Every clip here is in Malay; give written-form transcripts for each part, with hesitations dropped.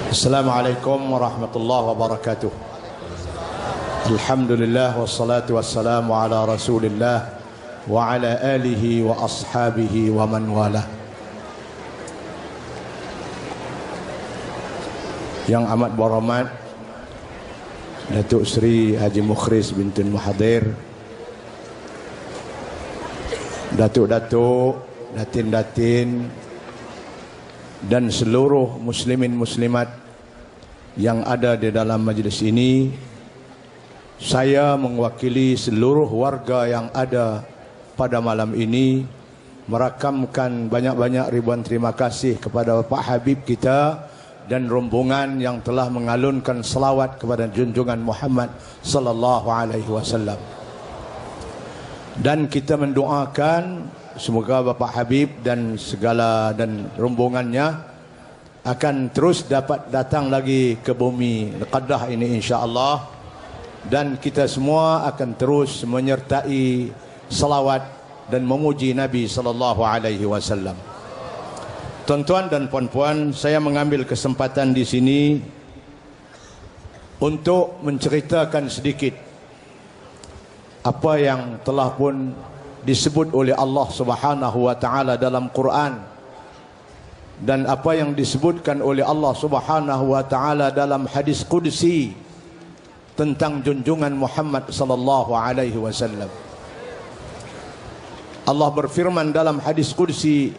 Assalamualaikum warahmatullahi wabarakatuh. Alhamdulillah wassalatu wassalamu ala Rasulillah wa ala alihi wa ashabihi wa man wala. Yang amat berhormat Datuk Seri Haji Mukhris bintin Muhadir, Datuk-datuk, datin-datin, dan seluruh muslimin muslimat yang ada di dalam majlis ini. Saya mewakili seluruh warga yang ada pada malam ini merakamkan banyak-banyak ribuan terima kasih kepada Pak Habib kita dan rombongan yang telah mengalunkan selawat kepada junjungan Muhammad sallallahu alaihi wasallam. Dan kita mendoakan semoga Bapak Habib dan segala dan rombongannya akan terus dapat datang lagi ke bumi Qadah ini insya-Allah, dan kita semua akan terus menyertai selawat dan memuji Nabi sallallahu alaihi wasallam. Tuan-tuan dan puan-puan, saya mengambil kesempatan di sini untuk menceritakan sedikit apa yang telah pun disebut oleh Allah Subhanahu wa taala dalam Quran dan apa yang disebutkan oleh Allah Subhanahu wa taala dalam hadis qudsi tentang junjungan Muhammad sallallahu alaihi wasallam. Allah berfirman dalam hadis qudsi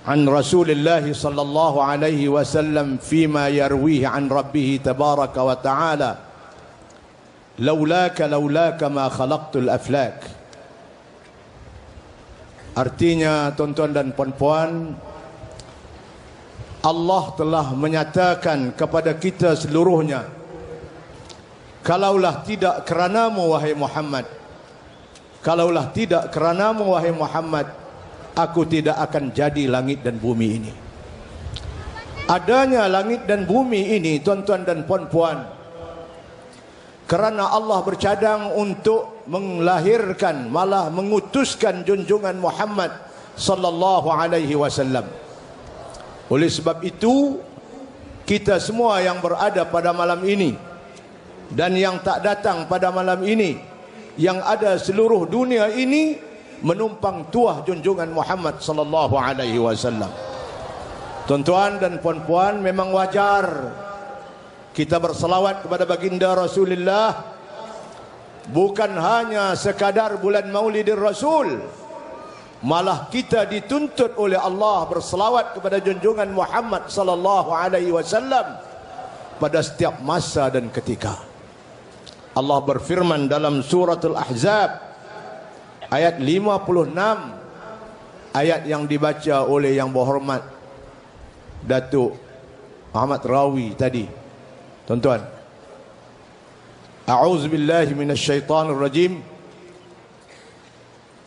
an Rasulillah sallallahu alaihi wasallam fima yarwihi an rabbih tabaraka wa taala, laulaka ma khalaqtul aflak. Artinya, tuan-tuan dan puan-puan, Allah telah menyatakan kepada kita seluruhnya, kalaulah tidak keranamu wahai Muhammad, kalaulah tidak keranamu wahai Muhammad, aku tidak akan jadi langit dan bumi ini. Adanya langit dan bumi ini, tuan-tuan dan puan-puan, kerana Allah bercadang untuk melahirkan, malah mengutuskan junjungan Muhammad sallallahu alaihi wasallam. Oleh sebab itu, kita semua yang berada pada malam ini dan yang tak datang pada malam ini, yang ada seluruh dunia ini, menumpang tuah junjungan Muhammad sallallahu alaihi wasallam. Tuan-tuan dan puan-puan, memang wajar kita berselawat kepada baginda Rasulullah, bukan hanya sekadar bulan Maulidir Rasul, malah kita dituntut oleh Allah berselawat kepada junjungan Muhammad sallallahu alaihi wasallam pada setiap masa dan ketika. Allah berfirman dalam suratul Ahzab ayat 56, ayat yang dibaca oleh yang berhormat Datuk Ahmad Rawi tadi. Tuan-tuan, a'udzubillahi minasyaitonir rajim.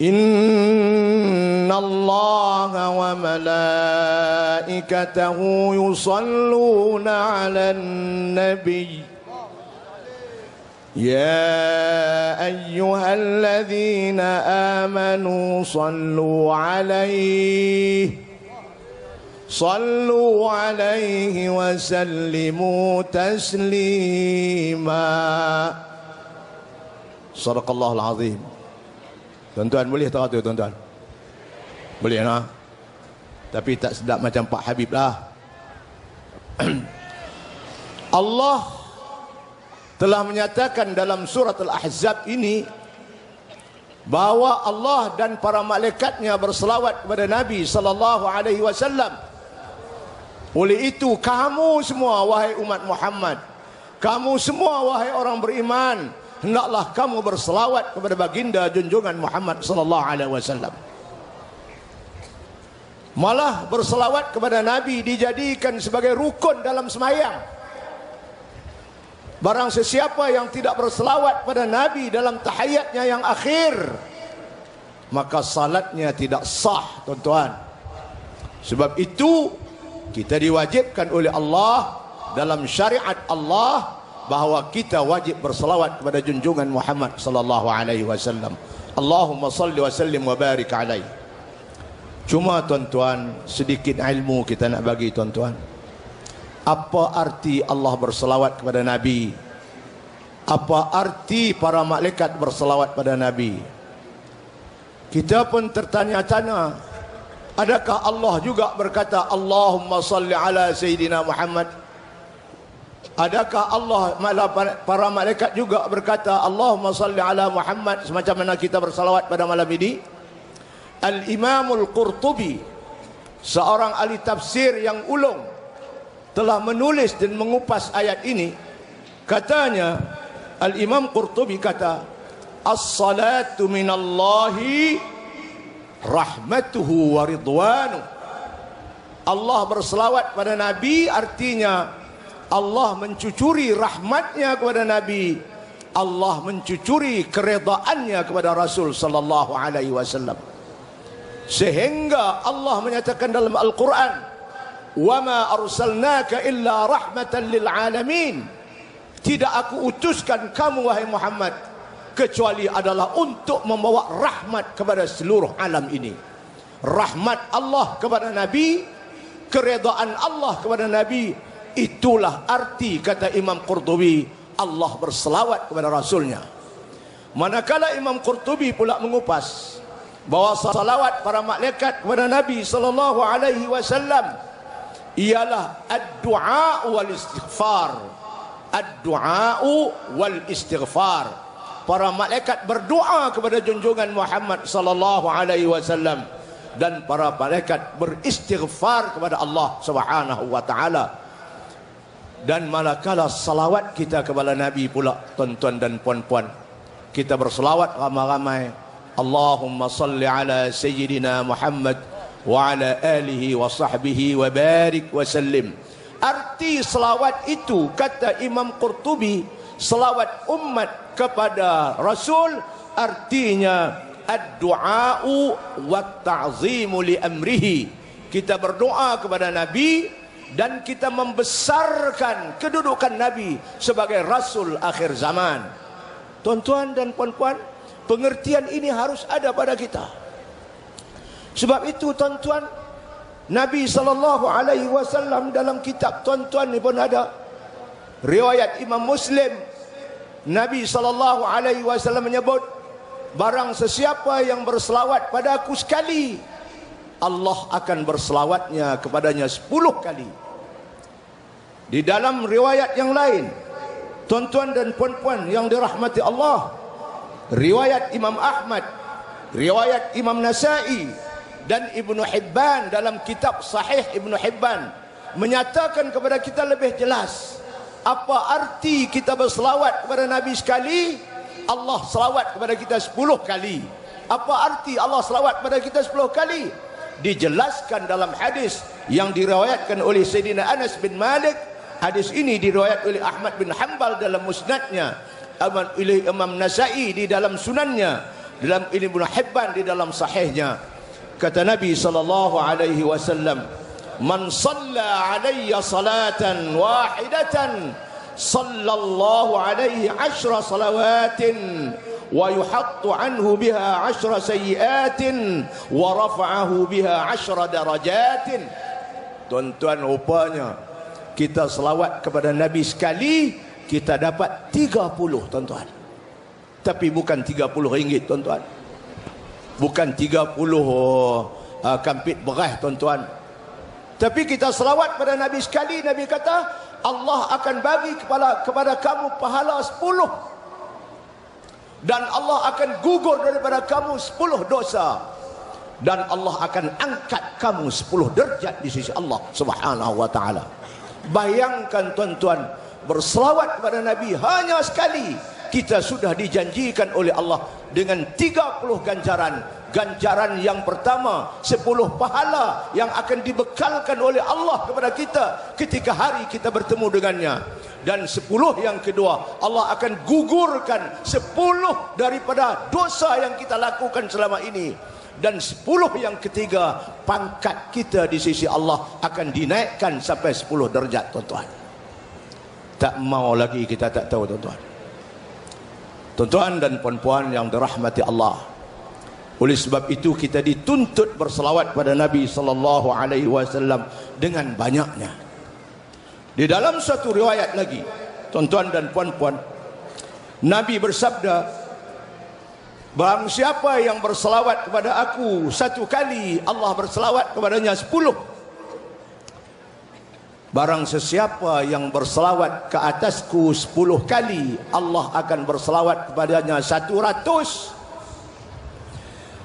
Innallaha wa malaikatahu yusalluna 'alan nabiy ya ayyuhalladzina amanu sallu 'alaihi sallu alaihi wa sallimu taslima. Sadaqallahul azim. Tuan-tuan boleh tahu tu tuan-tuan? Boleh nah? Tapi tak sedap macam Pak Habib lah. Allah telah menyatakan dalam surat Al-Ahzab ini bahawa Allah dan para malaikatnya berselawat kepada Nabi sallallahu alaihi wasallam. Oleh itu, kamu semua wahai umat Muhammad, kamu semua wahai orang beriman, hendaklah kamu berselawat kepada baginda junjungan Muhammad sallallahu alaihi wasallam. Malah berselawat kepada Nabi dijadikan sebagai rukun dalam sembahyang. Barang sesiapa yang tidak berselawat pada Nabi dalam tahiyatnya yang akhir, maka salatnya tidak sah, tuan-tuan. Sebab itu kita diwajibkan oleh Allah dalam syariat Allah bahawa kita wajib berselawat kepada junjungan Muhammad sallallahu alaihi wasallam. Allahumma salli wa sallim wa barik alaihi. Cuma tuan-tuan, sedikit ilmu kita nak bagi tuan-tuan. Apa arti Allah berselawat kepada Nabi? Apa arti para malaikat berselawat pada Nabi? Kita pun tertanya-tanya, adakah Allah juga berkata Allahumma salli ala Sayyidina Muhammad? Adakah Allah, para malaikat juga berkata Allahumma salli ala Muhammad semacam mana kita bersalawat pada malam ini? Al-Imamul Qurtubi, seorang ahli tafsir yang ulung, telah menulis dan mengupas ayat ini. Katanya, Al-Imam Qurtubi kata, as-salatu minallahi rahmatuhu wa ridwanuh. Allah berselawat pada Nabi artinya Allah mencucuri rahmatnya kepada Nabi, Allah mencucuri keredaannya kepada Rasul sallallahu alaihi wasallam. Sehingga Allah menyatakan dalam Al-Quran, wa ma arsalnaka illa rahmatan lil alamin. Tidak aku utuskan kamu wahai Muhammad kecuali adalah untuk membawa rahmat kepada seluruh alam ini. Rahmat Allah kepada Nabi, keredaan Allah kepada Nabi, itulah arti kata Imam Qurtubi Allah berselawat kepada Rasulnya. Manakala Imam Qurtubi pula mengupas bahawa salawat para malaikat kepada Nabi sallallahu alaihi wasallam ialah ad-du'a wal istighfar. Ad-du'a wal istighfar. Para malaikat berdoa kepada junjungan Muhammad sallallahu alaihi wasallam dan para malaikat beristighfar kepada Allah Subhanahu wa taala. Dan manakala salawat kita kepada Nabi pula tuan-tuan dan puan-puan, kita berselawat ramai-ramai, Allahumma salli ala Sayyidina Muhammad wa ala alihi wa sahbihi wa barik wa sallim. Arti selawat itu kata Imam Qurtubi, selawat umat kepada Rasul artinya ad-du'a'u wa ta'zimu li amrihi. Kita berdoa kepada Nabi dan kita membesarkan kedudukan Nabi sebagai Rasul akhir zaman. Tuan-tuan dan puan-puan, pengertian ini harus ada pada kita. Sebab itu tuan-tuan, Nabi SAW dalam kitab tuan-tuan ni pun ada riwayat Imam Muslim. Nabi SAW menyebut, barang sesiapa yang berselawat pada aku sekali, Allah akan berselawatnya kepadanya 10 kali. Di dalam riwayat yang lain, tuan-tuan dan puan-puan yang dirahmati Allah, riwayat Imam Ahmad, riwayat Imam Nasai dan Ibnu Hibban dalam kitab Sahih Ibnu Hibban menyatakan kepada kita lebih jelas apa arti kita berselawat kepada Nabi sekali, Allah selawat kepada kita 10 kali. Apa arti Allah selawat kepada kita 10 kali? Dijelaskan dalam hadis yang diriwayatkan oleh Sayyidina Anas bin Malik. Hadis ini diriwayat oleh Ahmad bin Hanbal dalam musnadnya, oleh Imam Nasai di dalam sunannya, dalam Ibnu Hibban di dalam sahihnya. Kata Nabi sallallahu alaihi wasallam, man shalla alayya salatan wahidatan sallallahu alaihi 10 salawatin wa yuhattu anhu biha 10 sayyiatin wa rafa'ahu biha 10 darajatin. Tuan-tuan, rupanya kita selawat kepada Nabi sekali kita dapat 30 tuan-tuan. Tapi bukan 30 ringgit tuan-tuan, bukan 30 kampit beras tuan-tuan. Tapi kita selawat pada Nabi sekali, Nabi kata Allah akan bagi kepada kamu pahala 10, dan Allah akan gugur daripada kamu 10 dosa, dan Allah akan angkat kamu 10 derajat di sisi Allah Subhanahu wa taala. Bayangkan tuan-tuan, berselawat kepada Nabi hanya sekali, kita sudah dijanjikan oleh Allah dengan 30 ganjaran. Ganjaran yang pertama 10 pahala yang akan dibekalkan oleh Allah kepada kita ketika hari kita bertemu dengannya. Dan 10 yang kedua, Allah akan gugurkan 10 daripada dosa yang kita lakukan selama ini. Dan 10 yang ketiga, pangkat kita di sisi Allah akan dinaikkan sampai 10 derajat tuan-tuan. Tak mau lagi kita tak tahu tuan-tuan. Tuan-tuan dan puan-puan yang dirahmati Allah, Oleh sebab itu kita dituntut berselawat pada Nabi sallallahu alaihi wasallam dengan banyaknya. Di dalam satu riwayat lagi, tuan-tuan dan puan-puan, Nabi bersabda, barang siapa yang berselawat kepada aku satu kali, Allah berselawat kepadanya 10. Barang sesiapa yang berselawat ke atasku 10 kali, Allah akan berselawat kepadanya 100.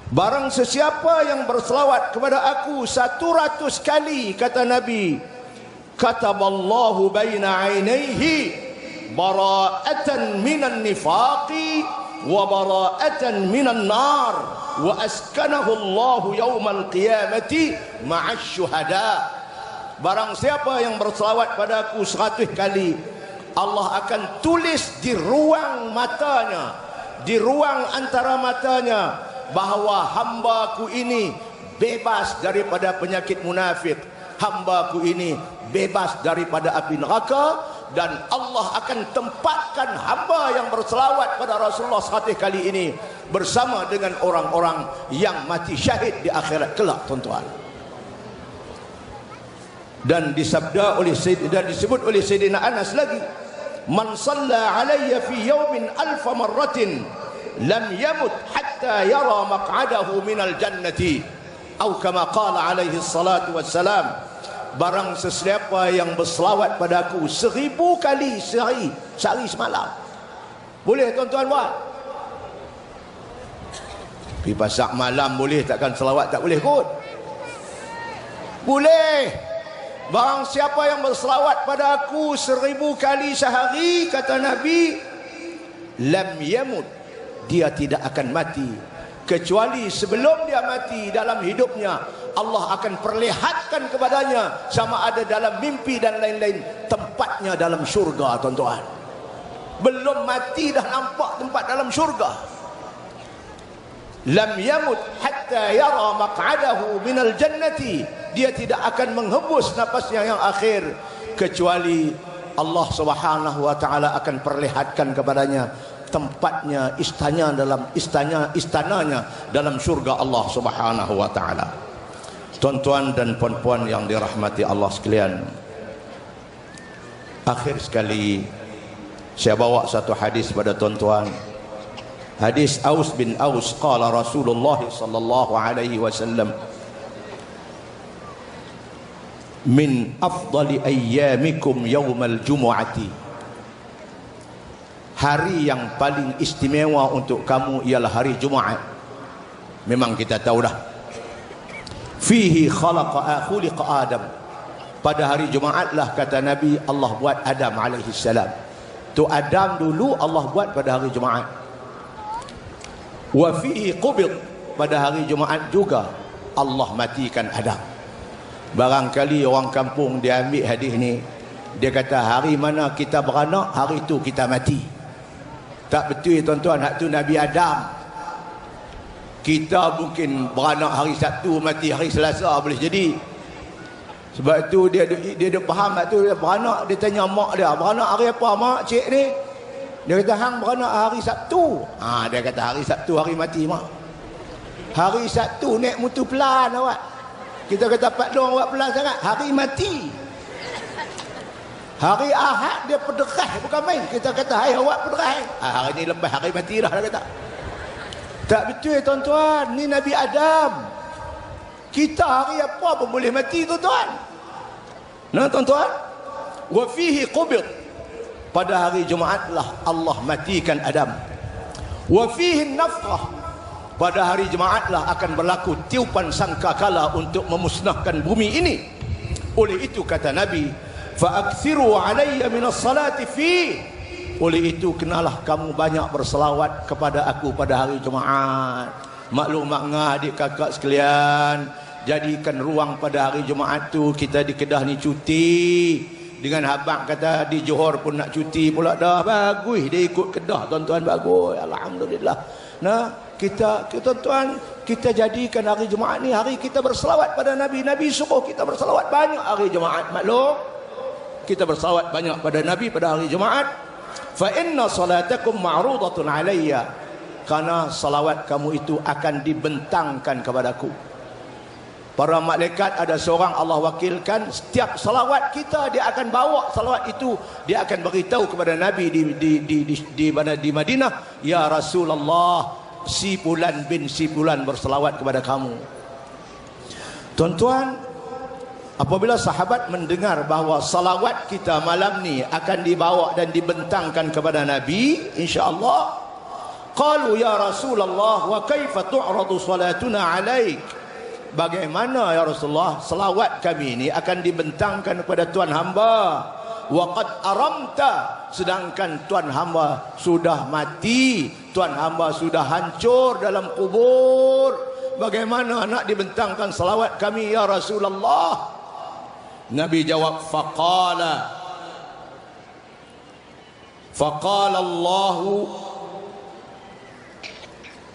Barang sesiapa yang berselawat kepada aku 100 kali, kata Nabi, kataballahu baina ainaihi bara'atan minan nifaqi wa bara'atan minan nar wa askanahu Allahu yaumal qiyamati ma'asy syuhada. Barang siapa yang berselawat pada aku 100 kali, Allah akan tulis di ruang matanya, di ruang antara matanya, bahawa hambaku ini bebas daripada penyakit munafik, hambaku ini bebas daripada api neraka, dan Allah akan tempatkan hamba yang berselawat pada Rasulullah 100 kali ini bersama dengan orang-orang yang mati syahid di akhirat kelak, tuan-tuan. Dan disabda oleh dan disebut oleh Sayyidina Anas lagi, man shalla alayya fi yawmin alf marratin lam yamut hatta yara maq'adahu minal jannati, atau kama qala alaihi salatu wassalam, barang sesiapa yang berselawat padaku 1000 kali sehari semalam. Boleh tuan-tuan buat? Pergi pasar malam boleh, takkan selawat tak boleh kot? Boleh. Barang siapa yang berselawat pada aku 1000 kali sehari, kata Nabi, lam yamut, dia tidak akan mati, kecuali sebelum dia mati dalam hidupnya Allah akan perlihatkan kepadanya, sama ada dalam mimpi dan lain-lain, tempatnya dalam syurga, tuan-tuan. Belum mati dah nampak tempat dalam syurga. Lam yamut hatta yara maq'adahu minal jannati, dia tidak akan menghembus napasnya yang akhir, kecuali Allah Subhanahu wa taala akan perlihatkan kepadanya tempatnya, istananya dalam syurga Allah Subhanahu wa taala. Tuan-tuan dan puan-puan yang dirahmati Allah sekalian, akhir sekali saya bawa satu hadis pada tuan-tuan. Hadis Aus bin Aus, qala Rasulullah sallallahu alaihi wasallam, min afdali ayyamikum yaumal jumu'ati, hari yang paling istimewa untuk kamu ialah hari Jumaat. Memang kita tahu dah, fihi khuliqa Adam, pada hari Jumaat lah, kata Nabi, Allah buat Adam alaihi salam. Tu Adam dulu Allah buat pada hari Jumaat. Wa fihi qubid, pada hari Jumaat juga Allah matikan Adam. Barangkali orang kampung dia ambil hadis ni, dia kata hari mana kita beranak, hari itu kita mati. Tak betul tuan-tuan, hak tu Nabi Adam. Kita mungkin beranak hari Sabtu, mati hari Selasa boleh jadi. Sebab tu dia faham hak tu, dia beranak, dia tanya mak dia, beranak hari apa mak cik ni? Dia kata hang beranak hari Sabtu. Dia kata hari Sabtu hari mati mak. Hari Sabtu naik mutu pelan awak. Kita kata pak dong awak pelan sangat, hari mati. Hari Ahad dia pederah, bukan main. Kita kata hai awak pederah. Hari ni lepas hari mati dah, dia kata. Tak betul tuan-tuan, ni Nabi Adam. Kita hari apa pun boleh mati tuan-tuan. Nah tuan-tuan, wa fihi qubid, pada hari Jumaat lah Allah matikan Adam. Wa fihi nafkhah, pada hari Jumaat lah akan berlaku tiupan sangkakala untuk memusnahkan bumi ini. Oleh itu kata Nabi, fa'akthiru alayya minas salati fi, oleh itu kenalah kamu banyak berselawat kepada aku pada hari Jumaat. Maklum makna adik kakak sekalian, jadikan ruang pada hari Jumaat tu. Kita di Kedah ni cuti, dengan habang kata di Johor pun nak cuti pula dah. Bagus dia ikut Kedah tuan-tuan, bagus, alhamdulillah. Nah, kita tuan-tuan, kita jadikan hari Jumaat ni hari kita berselawat pada Nabi. Nabi suruh kita berselawat banyak hari Jumaat. Maklum kita berselawat banyak pada Nabi pada hari Jumaat. Fa inna salatakum ma'rudatun alayya, Karena salawat kamu itu akan dibentangkan kepadaku. Para malaikat ada seorang Allah wakilkan, setiap salawat kita dia akan bawa salawat itu, dia akan beritahu kepada Nabi di Madinah, ya Rasulullah, si fulan bin si fulan bersalawat kepada kamu. Tuan-tuan, apabila sahabat mendengar bahawa salawat kita malam ni akan dibawa dan dibentangkan kepada Nabi, insya-Allah, qalu ya Rasulullah wa kaifa tu'radu salatuna alaik? Bagaimana ya Rasulullah salawat kami ini akan dibentangkan kepada Tuan hamba? Wa qad aramta, sedangkan Tuan hamba sudah mati, Tuan hamba sudah hancur dalam kubur. Bagaimana nak dibentangkan salawat kami ya Rasulullah? Nabi jawab, faqala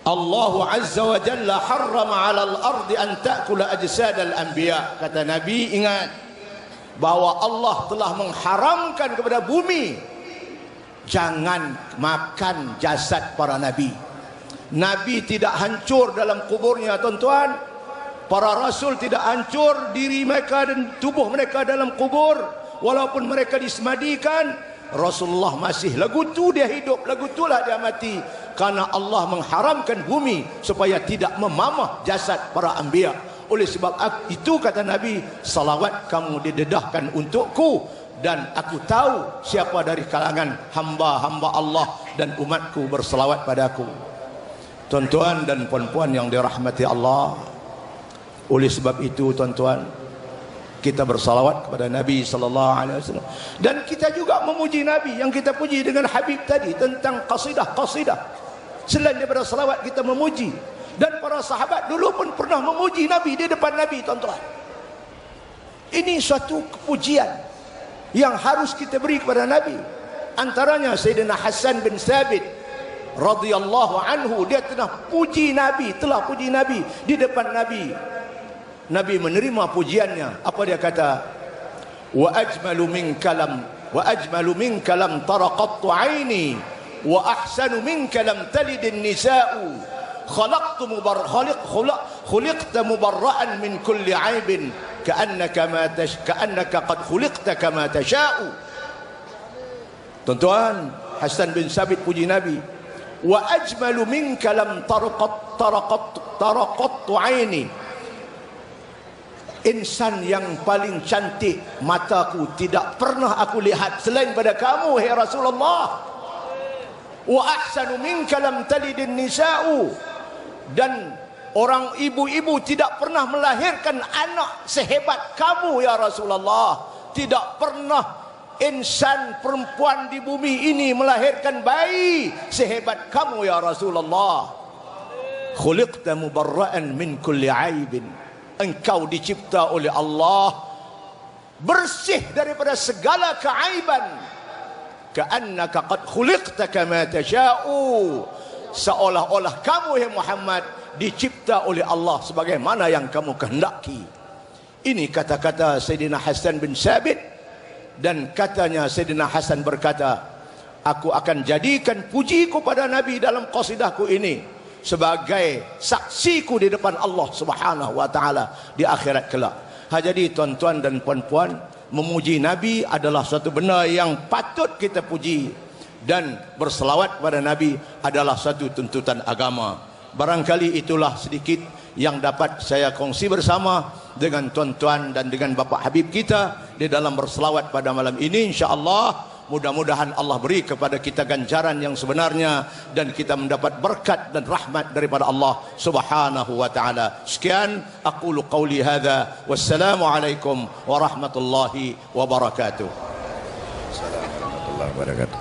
Allah Azza wa Jalla harrama 'ala al-ardi an ta'kula ajsad al-anbiya. Kata Nabi, ingat bahawa Allah telah mengharamkan kepada bumi jangan makan jasad para nabi. Nabi tidak hancur dalam kuburnya, tuan-tuan. Para rasul tidak hancur diri mereka dan tubuh mereka dalam kubur. Walaupun mereka disemadikan, Rasulullah masih lagu tu dia hidup, lagu itulah dia mati. Karena Allah mengharamkan bumi supaya tidak memamah jasad para anbiya. Oleh sebab itu kata Nabi, salawat kamu didedahkan untukku, dan aku tahu siapa dari kalangan hamba-hamba Allah dan umatku bersalawat padaku. Tuan-tuan dan puan-puan yang dirahmati Allah, oleh sebab itu tuan-tuan, kita bersalawat kepada Nabi sallallahu alaihi wasallam, dan kita juga memuji Nabi yang kita puji dengan Habib tadi tentang qasidah. Selain daripada salawat, kita memuji, dan para sahabat dulu pun pernah memuji Nabi di depan Nabi, tuan-tuan. Ini suatu kepujian yang harus kita beri kepada Nabi. Antaranya Sayyidina Hasan bin Thabit radhiyallahu anhu, dia telah puji Nabi di depan Nabi. Nabi menerima pujiannya. Apa dia kata? Wa ajmalu min kalam taraqattu aini wa ahsanu minka lam talidin nisa'u khuliqta mubarra'an min kulli aibin ka'annaka qad khuliqta kama tasha'u. Tuan-tuan, Hasan bin Thabit puji Nabi. Wa ajmalu minka lam taraqattu aini, insan yang paling cantik mataku tidak pernah aku lihat selain pada kamu, hai Rasulullah. Wa ahsanu minka lam talidin nisa'u, dan orang ibu-ibu tidak pernah melahirkan anak sehebat kamu ya Rasulullah. Tidak pernah insan perempuan di bumi ini melahirkan bayi sehebat kamu ya Rasulullah. Khuliqta mubarra'an min kulli aibin, engkau dicipta oleh Allah bersih daripada segala keaiban. Ka'annaka qad khuliqta kama tasha'u, seolah-olah kamu ya Muhammad dicipta oleh Allah sebagaimana yang kamu kehendaki. Ini kata-kata Sayyidina Hasan bin Thabit, dan katanya Sayyidina Hasan berkata, aku akan jadikan pujiku pada Nabi dalam qasidahku ini sebagai saksiku di depan Allah Subhanahu wa taala di akhirat kelak. Jadi tuan-tuan dan puan-puan, memuji Nabi adalah suatu benda yang patut kita puji, dan berselawat kepada Nabi adalah satu tuntutan agama. Barangkali itulah sedikit yang dapat saya kongsi bersama dengan tuan-tuan dan dengan Bapak Habib kita di dalam berselawat pada malam ini. InsyaAllah mudah-mudahan Allah beri kepada kita ganjaran yang sebenarnya, dan kita mendapat berkat dan rahmat daripada Allah Subhanahu wa taala. Sekian, aqulu qauli hadza, wassalamu alaikum warahmatullahi wabarakatuh. Assalamualaikum warahmatullahi wabarakatuh.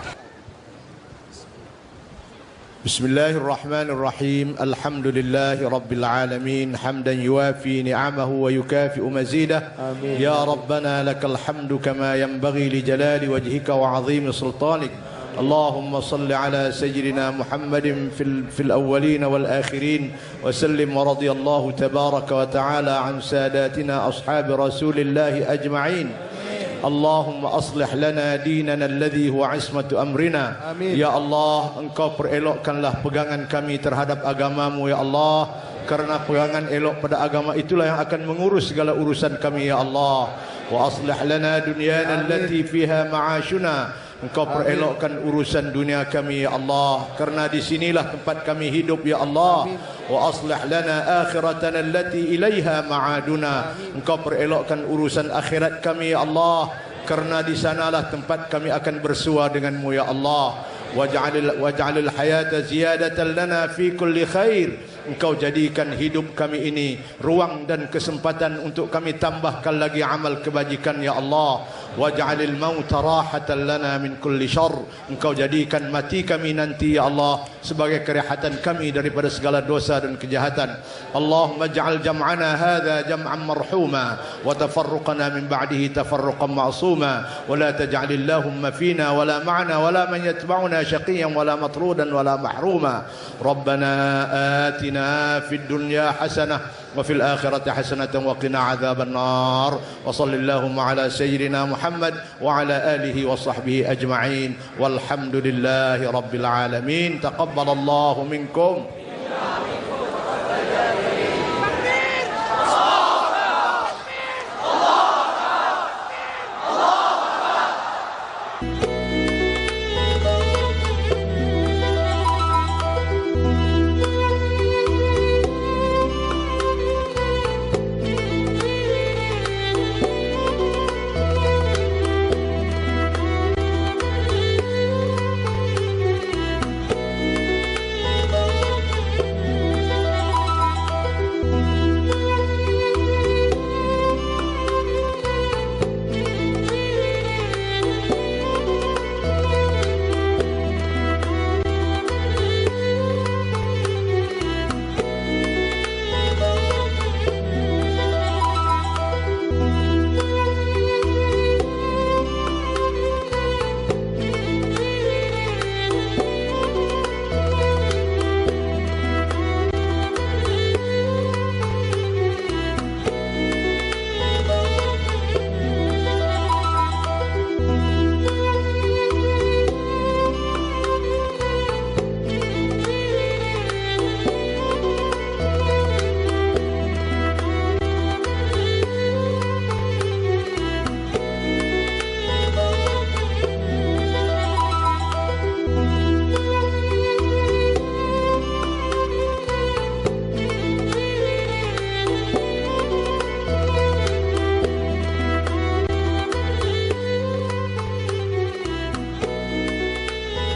Bismillahirrahmanirrahim. Alhamdulillahi rabbil alamin, hamdan yuwafi ni'amahu wa yukafi'u mazidah. Amin. Ya Rabbana lakal hamdu kama yanbaghi li jalali wajhika wa 'azimi sultanik. Allahumma salli ala sayyidina Muhammadin fil awwalin wal akhirin wa sallim wa radiyallahu tabaraka wa ta'ala an sadatina ashabi Rasulillah ajma'in. Allahumma aslih lana dinana alladhi huwa ismatu amrina. Amin. Ya Allah, Engkau perelokkanlah pegangan kami terhadap agamamu ya Allah, karena pegangan elok pada agama itulah yang akan mengurus segala urusan kami ya Allah. Wa aslih lana dunyana allati fiha ma'ashuna. Engkau perelokkan urusan dunia kami ya Allah, karena di sinilah tempat kami hidup ya Allah. Wa aslih lana akhiratana allati ilaiha ma'aduna. Engkau perelokkan urusan akhirat kami ya Allah, karena di sanalah tempat kami akan bersua denganmu ya Allah. Waj'alil hayata ziyadatan lana fi kulli khair. Engkau jadikan hidup kami ini ruang dan kesempatan untuk kami tambahkan lagi amal kebajikan ya Allah. Waj'alil mauta rahatan lana min kulli syarr. Engkau jadikan mati kami nanti ya Allah sebagai kerehatan kami daripada segala dosa dan kejahatan. Allahumma ij'al jam'ana hadha jam'an marhuma wa tafarruqana min ba'dihi tafarruqan ma'suma wa la taj'al Allahumma fina wa la ma'ana wa la man yatba'una shaqiyan wa la matrudan wa la mahruma. Rabbana atina في الدنيا حسنة وفي الآخرة حسنة وقنا عذاب النار. وصل اللهم على سيدنا محمد وعلى آله وصحبه أجمعين والحمد لله رب العالمين. تقبل الله منكم.